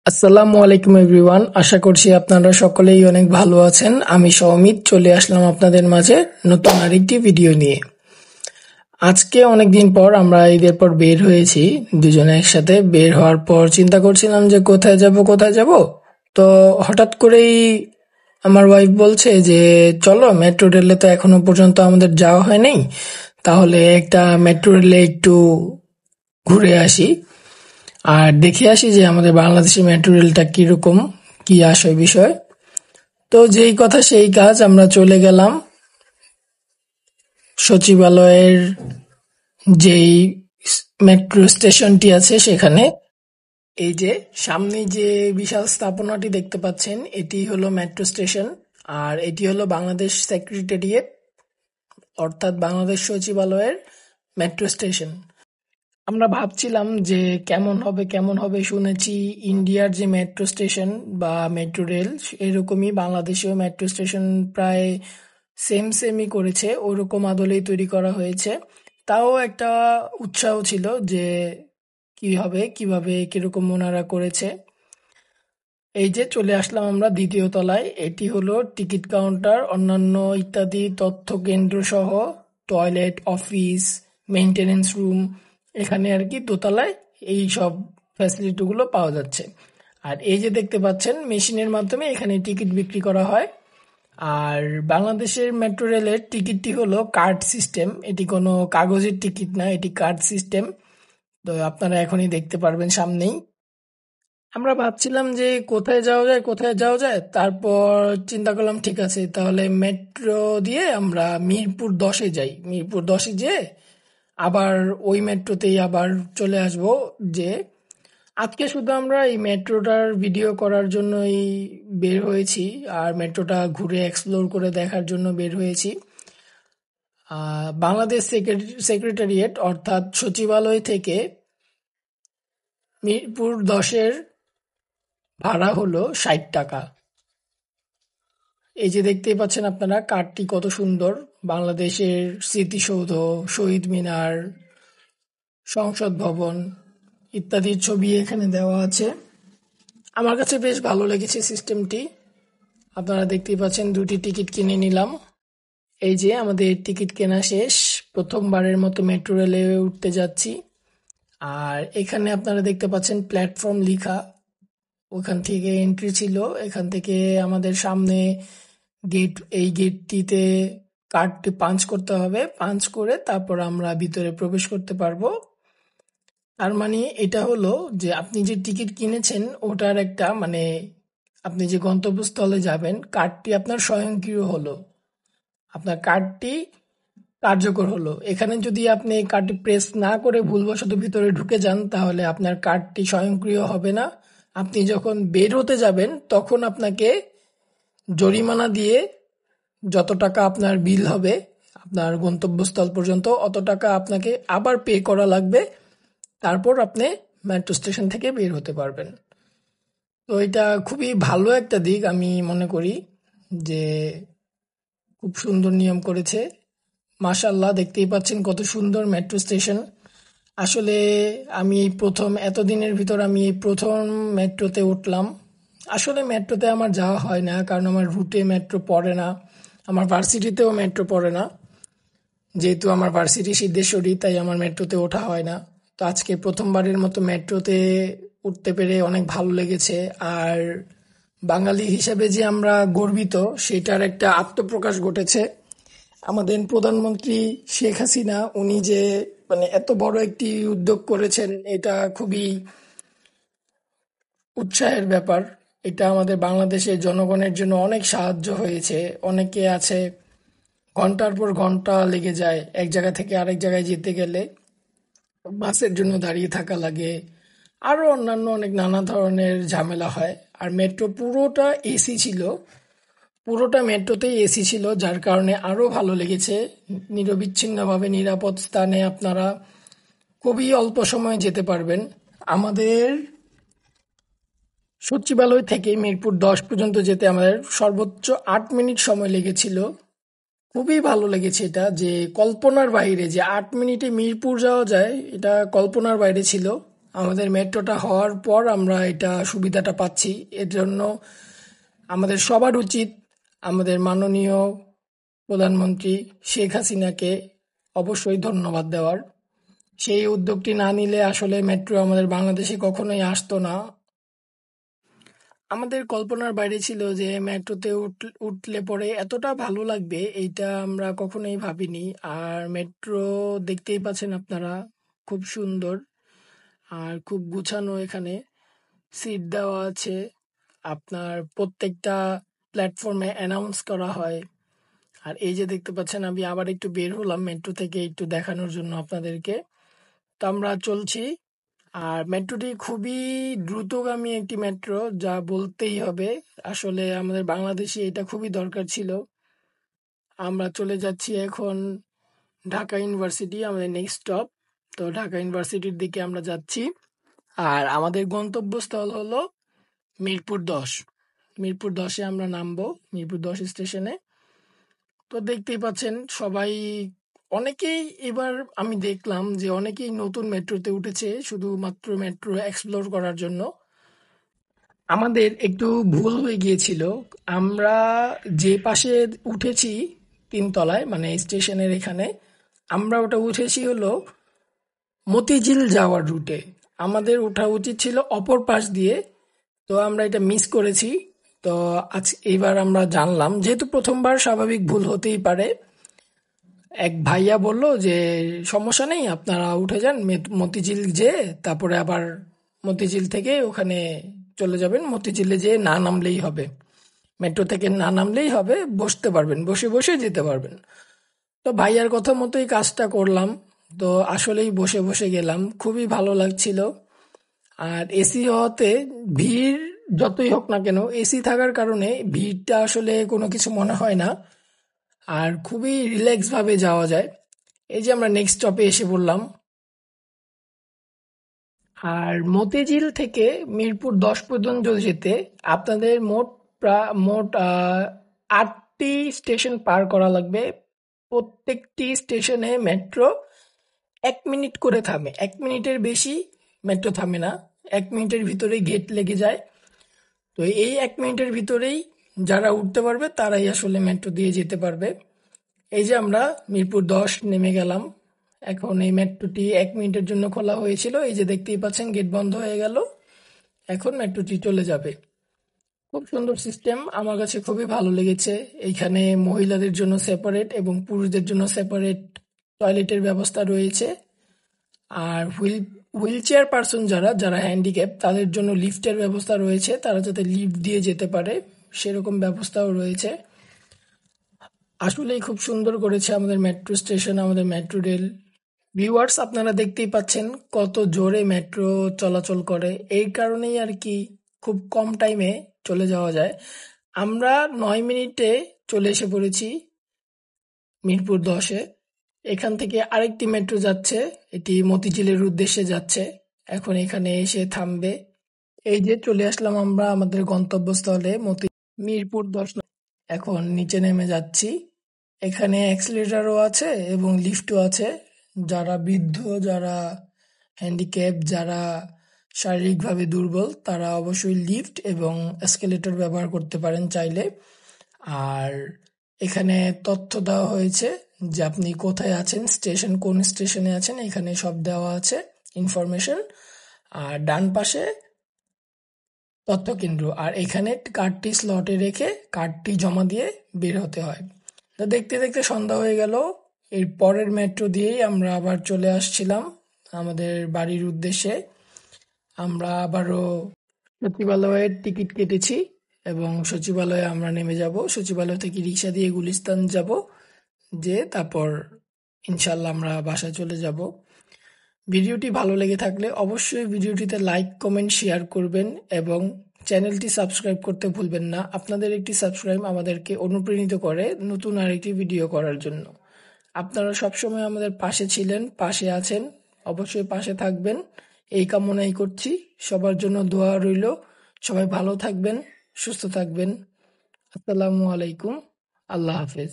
আসসালামু আলাইকুম এভরিওয়ান, আশা করছি আপনারা সকলেই অনেক ভালো আছেন। আমি সৌমিত চলে আসলাম আপনাদের মাঝে নতুন আরেকটি ভিডিও নিয়ে। আজকে অনেকদিন পর আমরা ঈদের পর বের হয়েছি দুজনে একসাথে। বের হওয়ার পর চিন্তা করছিলাম যে কোথায় যাব। তো হঠাৎ করেই আমার ওয়াইফ বলছে যে চলো মেট্রো রেলে তো এখনো পর্যন্ত আমাদের যাওয়া হয় নাই, তাহলে একটা মেট্রো রেলে একটু ঘুরে আসি আর দেখে আসি যে আমাদের বাংলাদেশি মেট্রো রেলটা কিরকম, কি আসে বিষয়। তো যেই কথা সেই কাজ, আমরা চলে গেলাম সচিবালয়ের যেই মেট্রো স্টেশনটি আছে সেখানে। এই যে সামনে যে বিশাল স্থাপনাটি দেখতে পাচ্ছেন, এটি হলো মেট্রো স্টেশন। আর এটি হলো বাংলাদেশ সেক্রেটারিয়েট, অর্থাৎ বাংলাদেশ সচিবালয়ের মেট্রো স্টেশন। আমরা ভাবছিলাম যে কেমন হবে, শুনেছি ইন্ডিয়ার যে মেট্রো স্টেশন বা মেট্রো রেল এরকমই বাংলাদেশেও মেট্রো স্টেশন প্রায় সেমই করেছে, ওরকম আদলেই তৈরি করা হয়েছে। তাও একটা উৎসাহ ছিল যে কি হবে, কিভাবে, কিরকম ওনারা করেছে। এই যে চলে আসলাম আমরা দ্বিতীয় তলায়। এটি হলো টিকিট কাউন্টার, অন্যান্য ইত্যাদি তথ্য কেন্দ্র সহ টয়লেট, অফিস, মেইনটেনেন্স রুম, এখানে আর কি দোতলায় এই সব ফ্যাসিলিটিগুলো পাওয়া যাচ্ছে। আর এই যে দেখতে পাচ্ছেন মেশিনের মাধ্যমে এখানে টিকিট বিক্রি করা হয়। আর বাংলাদেশের মেট্রো রেলের টিকিটটি হলো কার্ড সিস্টেম, এটি কোনো কাগজের টিকিট না, এটি কার্ড সিস্টেম। তো আপনারা এখনই দেখতে পারবেন সামনেই। আমরা ভাবছিলাম যে কোথায় যাওয়া যায়, তারপর চিন্তা করলাম ঠিক আছে তাহলে মেট্রো দিয়ে আমরা মিরপুর 10-এ যাই। মিরপুর 10-এ যেয়ে আবার ওই মেট্রোতেই আবার চলে আসব। যে আজকে শুধু আমরা এই মেট্রোটার ভিডিও করার জন্যই বের হয়েছি, আর মেট্রোটা ঘুরে এক্সপ্লোর করে দেখার জন্য বের হয়েছি। বাংলাদেশ সেক্রেটারিয়েট অর্থাৎ সচিবালয় থেকে মিরপুর 10-এর ভাড়া হলো 60 টাকা। এই যে দেখতেই পাচ্ছেন আপনারা কার্ডটি কত সুন্দর, বাংলাদেশের স্মৃতিসৌধ, শহীদ মিনার, সংসদ ভবন ইত্যাদির ছবি এখানে দেওয়া আছে। আমার কাছে বেশ ভালো লেগেছে সিস্টেমটি। আপনারা দেখতেই পাচ্ছেন দুটি টিকিট কিনে নিলাম। এই যে আমাদের টিকিট কেনা শেষ, প্রথমবারের মতো মেট্রো রেলে উঠতে যাচ্ছি। আর এখানে আপনারা দেখতে পাচ্ছেন প্ল্যাটফর্ম লিখা, ওখান থেকে এন্ট্রি ছিল। এখান থেকে আমাদের সামনে গেট, এই গেটটিতে কার্ডটি পাঞ্চ করতে হবে, পাঞ্চ করে তারপর আমরা ভিতরে প্রবেশ করতে পারবো। তার মানে এটা হলো যে আপনি যে টিকিট কিনেছেন ওটার একটা মানে আপনি যে গন্তব্যস্থলে যাবেন কার্ডটি আপনার স্বয়ংক্রিয় হলো, আপনার কার্ডটি কার্যকর হলো। এখানে যদি আপনি এই কার্ডটি প্রেস না করে ভুলবশত ভিতরে ঢুকে যান তাহলে আপনার কার্ডটি স্বয়ংক্রিয় হবে না। আপনি যখন বের হতে যাবেন তখন আপনাকে জরিমানা দিয়ে যত টাকা আপনার বিল হবে আপনার গন্তব্যস্থল পর্যন্ত, অত টাকা আপনাকে আবার পে করা লাগবে। তারপর আপনি মেট্রো স্টেশন থেকে বের হতে পারবেন। তো এটা খুবই ভালো একটা দিক আমি মনে করি, যে খুব সুন্দর নিয়ম করেছে। মাশাল্লাহ, দেখতেই পাচ্ছেন কত সুন্দর মেট্রো স্টেশন। আসলে আমি এই প্রথম, এতদিনের ভিতর আমি এই প্রথম মেট্রোতে উঠলাম। আসলে মেট্রোতে আমার যাওয়া হয় না, কারণ আমার রুটে মেট্রো পড়ে না, আমার ভার্সিটিতেও মেট্রো পড়ে না। যেহেতু আমার ভার্সিটি সিদ্ধেশ্বরী, তাই আমার মেট্রোতে ওঠা হয় না। তো আজকে প্রথমবারের মতো মেট্রোতে উঠতে পেরে অনেক ভালো লেগেছে। আর বাঙালি হিসেবে যে আমরা গর্বিত সেটার একটা আত্মপ্রকাশ ঘটেছে। আমাদের প্রধানমন্ত্রী শেখ হাসিনা উনি যে মানে এত বড় একটি উদ্যোগ করেছেন, এটা খুবই উৎসাহের ব্যাপার। এটা আমাদের বাংলাদেশের জনগণের জন্য অনেক সাহায্য হয়েছে। অনেকে আছে ঘন্টার পর ঘন্টা লেগে যায় এক জায়গা থেকে আরেক জায়গায় যেতে গেলে, বাসের জন্য দাঁড়িয়ে থাকা লাগে, আরো অন্যান্য অনেক নানা ধরনের ঝামেলা হয়। আর মেট্রো পুরোটা এসি ছিল, পুরোটা মেট্রোতেই এসি ছিল, যার কারণে আরো ভালো লেগেছে। নিরবিচ্ছিন্নভাবে নিরাপদ স্থানে আপনারা খুবই অল্প সময়ে যেতে পারবেন। আমাদের সচিবালয় থেকে মিরপুর 10 পর্যন্ত যেতে আমাদের সর্বোচ্চ 8 মিনিট সময় লেগেছিল। খুবই ভালো লেগেছে এটা, যে কল্পনার বাইরে যে 8 মিনিটে মিরপুর যাওয়া যায়, এটা কল্পনার বাইরে ছিল। আমাদের মেট্রোটা হওয়ার পর আমরা এটা সুবিধাটা পাচ্ছি। এর জন্য আমাদের সবার উচিত আমাদের মাননীয় প্রধানমন্ত্রী শেখ হাসিনাকে অবশ্যই ধন্যবাদ দেওয়ার। সেই উদ্যোগটি না নিলে আসলে মেট্রো আমাদের বাংলাদেশে কখনোই আসতো না। আমাদের কল্পনার বাইরে ছিল যে মেট্রোতে উঠলে পরে এতটা ভালো লাগবে, এইটা আমরা কখনোই ভাবিনি। আর মেট্রো দেখতেই পাচ্ছেন আপনারা, খুব সুন্দর আর খুব গুছানো। এখানে সিট দেওয়া আছে, আপনার প্রত্যেকটা প্ল্যাটফর্মে অ্যানাউন্স করা হয়। আর এই যে দেখতে পাচ্ছেন, আমি আবার একটু বের হলাম মেট্রো থেকে একটু দেখানোর জন্য আপনাদেরকে। তো আমরা চলছি। আর মেট্রোটি খুবই দ্রুতগামী একটি মেট্রো, যা বলতেই হবে। আসলে আমাদের বাংলাদেশে এটা খুবই দরকার ছিল। আমরা চলে যাচ্ছি এখন ঢাকা ইউনিভার্সিটি, আমাদের নেক্সট স্টপ। তো ঢাকা ইউনিভার্সিটির দিকে আমরা যাচ্ছি। আর আমাদের গন্তব্যস্থল হলো মিরপুর 10। মিরপুর 10-এ আমরা নামবো, মিরপুর 10 স্টেশনে। তো দেখতেই পাচ্ছেন সবাই, অনেকেই এবার আমি দেখলাম যে অনেকেই নতুন মেট্রোতে উঠেছে শুধুমাত্র মেট্রো এক্সপ্লোর করার জন্য। আমাদের একটু ভুল হয়ে গিয়েছিল। আমরা যে পাশে উঠেছি 3 তলায়, মানে স্টেশনের এখানে, আমরা ওটা উঠেছি হলো মতিঝিল যাওয়ার রুটে। আমাদের ওঠা উচিত ছিল অপর পাশ দিয়ে। তো আমরা এটা মিস করেছি। তো আজ এইবার আমরা জানলাম, যেহেতু প্রথমবার স্বাভাবিক ভুল হতেই পারে। এক ভাইয়া বলল যে সমস্যা নেই, আপনারা উঠে যান মতিঝিল যেয়ে, তারপরে আবার মতিঝিল থেকে ওখানে চলে যাবেন, মতিঝিলে যেয়ে না নামলেই হবে, মেট্রো থেকে না নামলেই হবে, বসতে পারবেন, বসে বসে যেতে পারবেন। তো ভাইয়ার কথা মতোই কাজটা করলাম। তো আসলেই বসে বসে গেলাম, খুবই ভালো লাগছিল। আর এসি হওয়াতে ভিড় যতই হোক না কেন, এসি থাকার কারণে ভিড়টা আসলে কোনো কিছু মনে হয় না। আর খুবই রিল্যাক্স ভাবে যাওয়া যায়। এই যে আমরা নেক্সট স্টপে এসে পড়লাম। আর মতিঝিল থেকে মিরপুর 10 পর্যন্ত যেতে আপনাদের মোট 8টি স্টেশন পার করা লাগবে। প্রত্যেকটি স্টেশনে মেট্রো 1 মিনিট করে থামে, 1 মিনিটের বেশি মেট্রো থামে না। 1 মিনিটের ভিতরেই গেট লেগে যায়। তো এই 1 মিনিটের ভিতরেই যারা উঠতে পারবে তারাই আসলে মেট্রো দিয়ে যেতে পারবে। এই যে আমরা মিরপুর 10 নেমে গেলাম। এখন এই মেট্রোটি 1 মিনিটের জন্য খোলা হয়েছিল, এই যে দেখতেই পাচ্ছেন গেট বন্ধ হয়ে গেল। এখন মেট্রোটি চলে যাবে। খুব সুন্দর সিস্টেম, আমার কাছে খুবই ভালো লেগেছে। এইখানে মহিলাদের জন্য সেপারেট এবং পুরুষদের জন্য সেপারেট টয়লেটের ব্যবস্থা রয়েছে। আর হুইল চেয়ার পার্সন যারা যারা হ্যান্ডিক্যাপ, তাদের জন্য লিফটের ব্যবস্থা রয়েছে, তারা যাতে লিফট দিয়ে যেতে পারে সেরকম ব্যবস্থাও রয়েছে। আসলেই খুব সুন্দর করেছে আমাদের মেট্রো স্টেশন, আমাদের মেট্রো রেল। ভিউয়ার্স, আপনারা দেখতেই পাচ্ছেন কত জোরে মেট্রো চলাচল করে। এই কারণেই আর কি খুব কম টাইমে চলে যাওয়া যায়। আমরা 9 মিনিটে চলে এসে পড়েছি মিরপুর 10-এ। এখান থেকে আরেকটি মেট্রো যাচ্ছে, এটি মতিঝিলের উদ্দেশ্যে যাচ্ছে। এখন এখানে এসে থামবে। এই যে চলে আসলাম আমরা আমাদের গন্তব্যস্থলে মিরপুর 10। এখন নিচে নেমে যাচ্ছি। এখানে অ্যাক্সিলারেটরও আছে এবং লিফটও আছে। যারা বৃদ্ধ, যারা হ্যান্ডিক্যাপ, যারা শারীরিকভাবে দুর্বল, তারা অবশ্যই লিফট এবং এসকেলেটর ব্যবহার করতে পারেন চাইলে। আর এখানে তথ্য দেওয়া হয়েছে যে আপনি কোথায় আছেন, কোন স্টেশনে আছেন, এখানে সব দেওয়া আছে ইনফরমেশন। আর ডান পাশে তথ্য কেন্দ্র, আর এখানে কার্ডটি স্লটে রেখে কার্ডটি জমা দিয়ে বের হতে হয়। তো দেখতে দেখতে সন্ধ্যা হয়ে গেল। এর পরের মেট্রো দিয়েই আমরা আবার চলে আসছিলাম আমাদের বাড়ির উদ্দেশ্যে। আমরা আবারও সচিবালয়ের টিকিট কেটেছি এবং সচিবালয়ে আমরা নেমে যাব। সচিবালয় থেকে রিক্সা দিয়ে গুলিস্তান যাব, যে তারপর ইনশাল্লাহ আমরা বাসায় চলে যাব। ভিডিওটি ভালো লেগে থাকলে অবশ্যই ভিডিওটিতে লাইক, কমেন্ট, শেয়ার করবেন এবং চ্যানেলটি সাবস্ক্রাইব করতে ভুলবেন না। আপনাদের একটি সাবস্ক্রাইব আমাদেরকে অনুপ্রাণিত করে নতুন আরেকটি ভিডিও করার জন্য। আপনারা সবসময় আমাদের পাশে ছিলেন, পাশে আছেন, অবশ্যই পাশে থাকবেন, এই কামনাই করছি। সবার জন্য দোয়া রইল। সবাই ভালো থাকবেন, সুস্থ থাকবেন। আসসালামু আলাইকুম। আল্লাহ হাফেজ।